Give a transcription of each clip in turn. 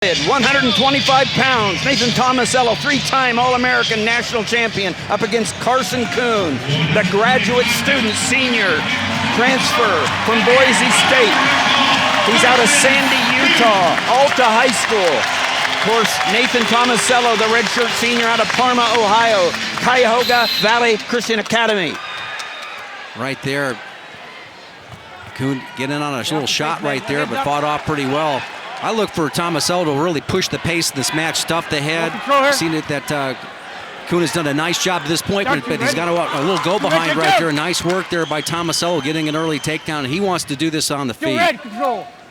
125 pounds, Nathan Tomasello, three-time All-American national champion, up against Carson Kuhn, the graduate student senior, transfer from Boise State. He's out of Sandy, Utah, Alta High School. Of course, Nathan Tomasello, the redshirt senior out of Parma, Ohio, Cuyahoga Valley Christian Academy. Right there. Kuhn getting on a little shot right there, but fought off pretty well. I look for Tomasello to really push the pace of this match, stuff the head. Seen it that Kuhn has done a nice job at this point, but he's got a little go behind right there. Nice work there by Tomasello getting an early takedown. He wants to do this on the feet.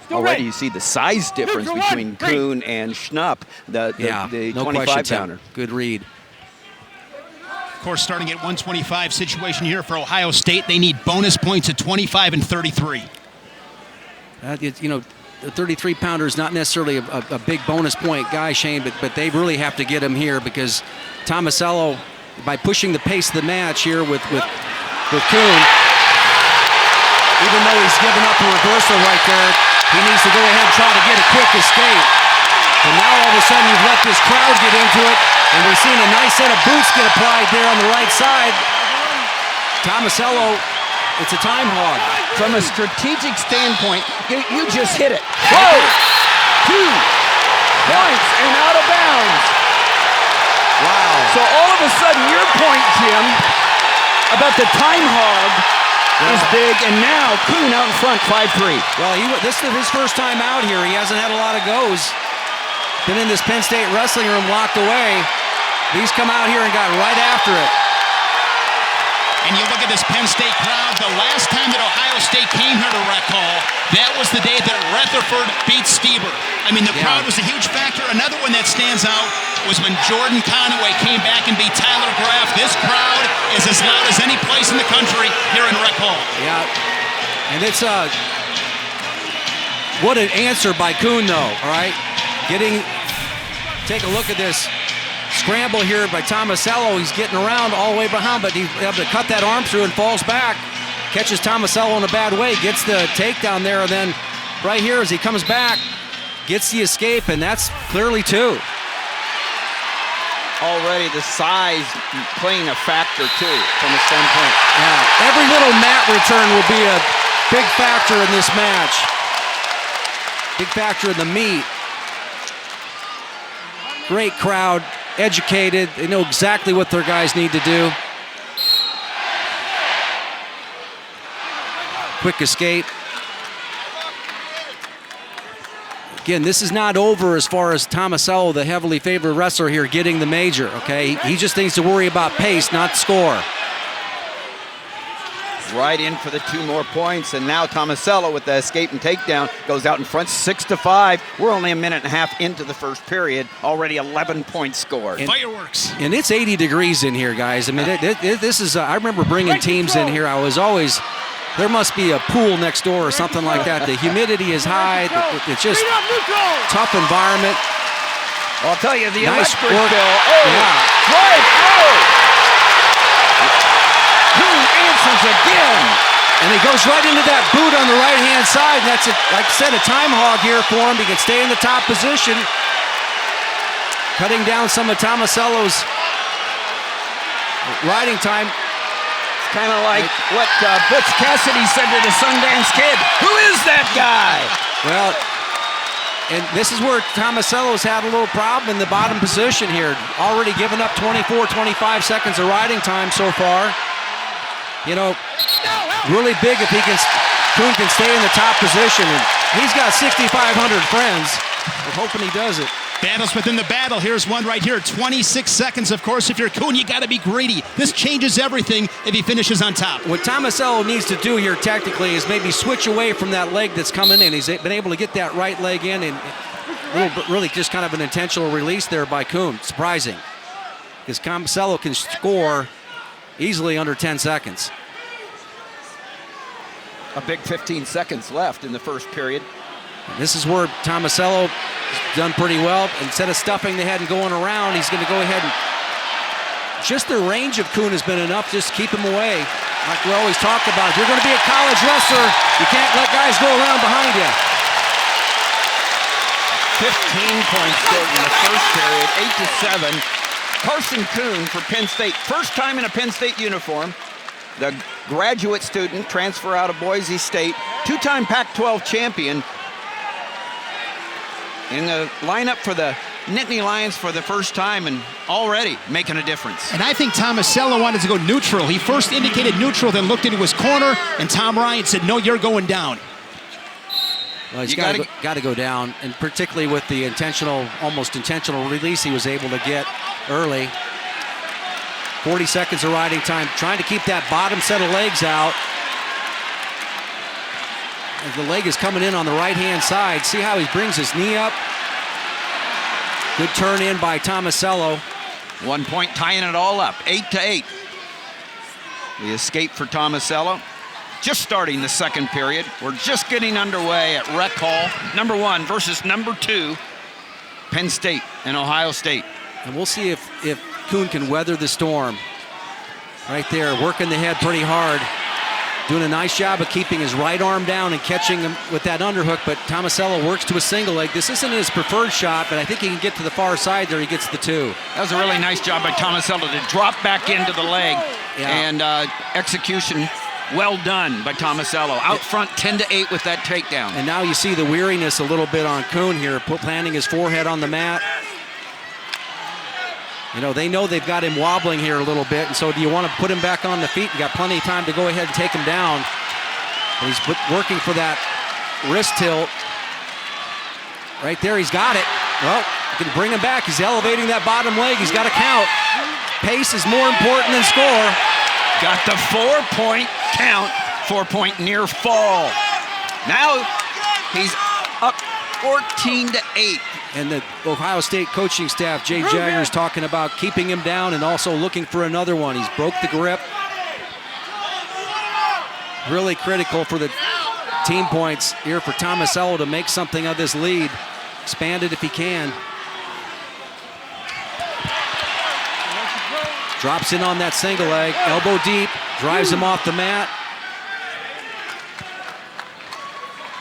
Already you see the size difference between Kuhn and Schnupp, the 25-pounder. Good read. Of course, starting at 125 situation here for Ohio State. They need bonus points at 25 and 33. The 33-pounder is not necessarily a big bonus point guy, Shane, but they really have to get him here because Tomasello, by pushing the pace of the match here with Kuhn, even though he's given up a reversal right there, he needs to go ahead and try to get a quick escape. And now all of a sudden you've let this crowd get into it, and we've seen a nice set of boots get applied there on the right side. Tomasello, it's a time hog. From a strategic standpoint, you just hit it. Whoa! 2 points and out of bounds. Wow. So all of a sudden, your point, Jim, about the time hog is big, and now Kuhn out in front, 5-3. Well, this is his first time out here. He hasn't had a lot of goes. Been in this Penn State wrestling room locked away. He's come out here and got right after it. And you look at this Penn State crowd, the last time that Ohio State came here to Rec Hall, that was the day that Rutherford beat Stieber. I mean, the crowd was a huge factor. Another one that stands out was when Jordan Conaway came back and beat Tyler Graff. This crowd is as loud as any place in the country here in Rec Hall. Yeah, and it's what an answer by Kuhn, though, all right? Take a look at this. Scramble here by Tomasello. He's getting around all the way behind, but he's able to cut that arm through and falls back. Catches Tomasello in a bad way, gets the takedown there, and then right here as he comes back, gets the escape, and that's clearly 2. Already the size playing a factor, too, from a standpoint. Yeah, every little mat return will be a big factor in this match. Big factor in the meet. Great crowd. Educated, they know exactly what their guys need to do. Quick escape. Again, this is not over as far as Tomasello, the heavily favored wrestler here, getting the major, okay? He just needs to worry about pace, not score. Right in for the 2 more points, and now Tomasello with the escape and takedown goes out in front 6-5. We're only a minute and a half into the first period, already 11 points scored. Fireworks. And it's 80 degrees in here, guys. I mean, this is, I remember bringing teams in here. I was always, there must be a pool next door or something like that. The humidity is high. It's just tough environment. I'll tell you, the nice electric work. bill. Oh, yeah. right through. Kuhn answers again. And he goes right into that boot on the right-hand side. That's, like I said, a time hog here for him. He can stay in the top position. Cutting down some of Tomasello's riding time. It's kind of like what Butch Cassidy said to the Sundance Kid. Who is that guy? Well, and this is where Tomasello's had a little problem in the bottom position here. Already given up 24, 25 seconds of riding time so far. You know, really big if Kuhn can stay in the top position. And he's got 6,500 friends. We're hoping he does it. Battles within the battle. Here's one right here. 26 seconds, of course. If you're Kuhn, you got to be greedy. This changes everything if he finishes on top. What Tomasello needs to do here tactically is maybe switch away from that leg that's coming in. He's been able to get that right leg in, and really just kind of an intentional release there by Kuhn. Surprising. Because Tomasello can score easily under 10 seconds. A big 15 seconds left in the first period. This is where Tomasello has done pretty well. Instead of stuffing the head and going around, he's going to go ahead and just the range of Kuhn has been enough. Just keep him away. Like we always talk about, if you're going to be a college wrestler, you can't let guys go around behind you. 15 points scored in the first period, 8-7. Carson Kuhn for Penn State, first time in a Penn State uniform. The graduate student, transfer out of Boise State, two-time Pac-12 champion. In the lineup for the Nittany Lions for the first time and already making a difference. And I think Tomasello wanted to go neutral. He first indicated neutral, then looked into his corner, and Tom Ryan said, no, you're going down. Well, he's got to go down, and particularly with the almost intentional release he was able to get early. 40 seconds of riding time, trying to keep that bottom set of legs out. As the leg is coming in on the right-hand side. See how he brings his knee up? Good turn in by Tomasello. 1 point tying it all up, 8-8. The escape for Tomasello. Just starting the second period. We're just getting underway at Rec Hall. Number 1 versus number 2, Penn State and Ohio State. And we'll see if Kuhn can weather the storm. Right there, working the head pretty hard. Doing a nice job of keeping his right arm down and catching him with that underhook, but Tomasello works to a single leg. This isn't his preferred shot, but I think he can get to the far side there. He gets the 2. That was a really nice job by Tomasello to drop back into the leg. Yeah. And execution well done by Tomasello. Out front 10-8 with that takedown. And now you see the weariness a little bit on Kuhn here, planting his forehead on the mat. You know, they know they've got him wobbling here a little bit, and so do you want to put him back on the feet? You got plenty of time to go ahead and take him down. But he's working for that wrist tilt. Right there, he's got it. Well, you can bring him back. He's elevating that bottom leg. He's got to count. Pace is more important than score. Got the 4-point count, 4-point near fall. Now he's up 14-8. And the Ohio State coaching staff, Jay Jagger's talking about keeping him down and also looking for another one. He's broke the grip. Really critical for the team points here for Tomasello to make something of this lead. Expand it if he can. Drops in on that single leg, elbow deep, drives him off the mat.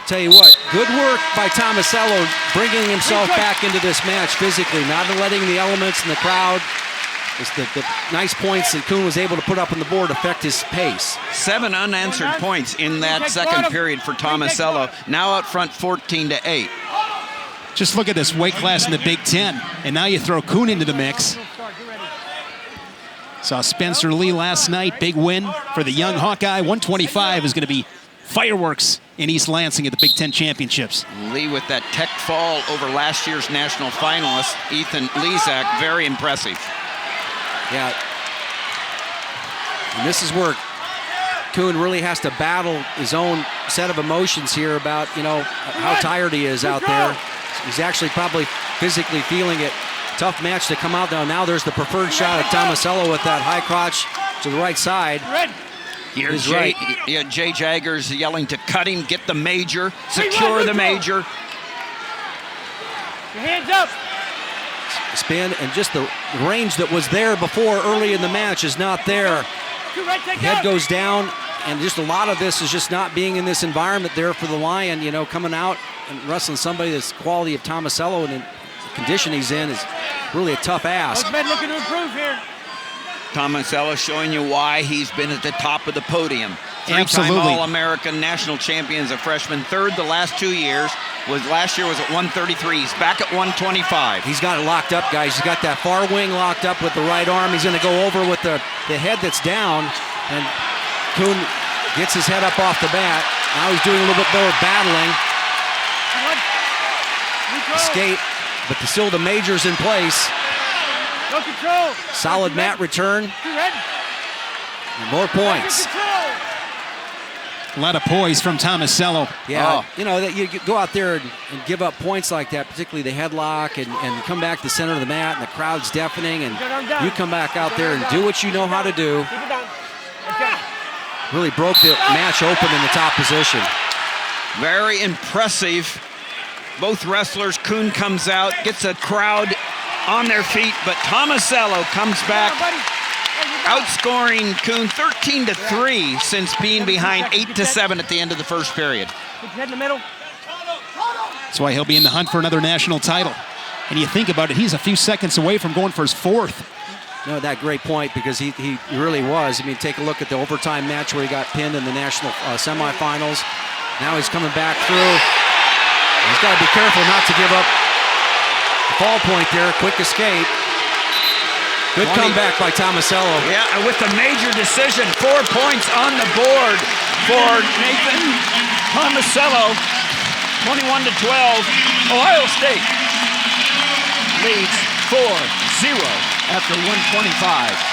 Tell you what, good work by Tomasello bringing himself back into this match physically, not letting the elements in the crowd, just the nice points that Kuhn was able to put up on the board affect his pace. 7 unanswered points in that second period for Tomasello. Now out front 14-8. Just look at this weight class in the Big Ten, and now you throw Kuhn into the mix. Saw Spencer Lee last night, big win for the young Hawkeye. 125 is going to be fireworks in East Lansing at the Big Ten Championships. Lee with that tech fall over last year's national finalist, Ethan Lezak, very impressive. Yeah. And this is where Kuhn really has to battle his own set of emotions here about, you know, how tired he is out there. He's actually probably physically feeling it. Tough match to come out now. Now there's the preferred shot of Tomasello with that high crotch to the right side. Here's Jay Jaggers yelling to cut him, get the major, secure the major. Your hands up. Spin, and just the range that was there before early in the match is not there. Head goes down, and just a lot of this is just not being in this environment there for the Lion, you know, coming out and wrestling somebody that's quality of Tomasello and the condition he's in is really a tough ask. Coach Ben looking to improve here. Tomasello showing you why he's been at the top of the podium. Three-time All-American national champion as a freshman. Third the last 2 years. Last year was at 133. He's back at 125. He's got it locked up, guys. He's got that far wing locked up with the right arm. He's going to go over with the head that's down. And Kuhn gets his head up off the mat. Now he's doing a little bit more battling. Escape, but still the major's in place. No control. Solid mat return. And more points. A lot of poise from Tomasello. Yeah, you know, that you go out there and give up points like that, particularly the headlock, and come back to the center of the mat, and the crowd's deafening, and you come back out there and do what you know how to do. Really broke the match open in the top position. Very impressive. Both wrestlers, Kuhn comes out, gets a crowd on their feet, but Tomasello comes back, outscoring Kuhn 13-3 since being behind 8-7 at the end of the first period. Put your head in the middle. That's why he'll be in the hunt for another national title. And you think about it, he's a few seconds away from going for his 4th. No, that great point, because he really was. I mean, take a look at the overtime match where he got pinned in the national semifinals. Now he's coming back through. He's got to be careful not to give up the fall point there. Quick escape. Good comeback by Tomasello. Yeah, and with the major decision, 4 points on the board for Nathan Tomasello. 21-12. Ohio State leads 4-0 after 125.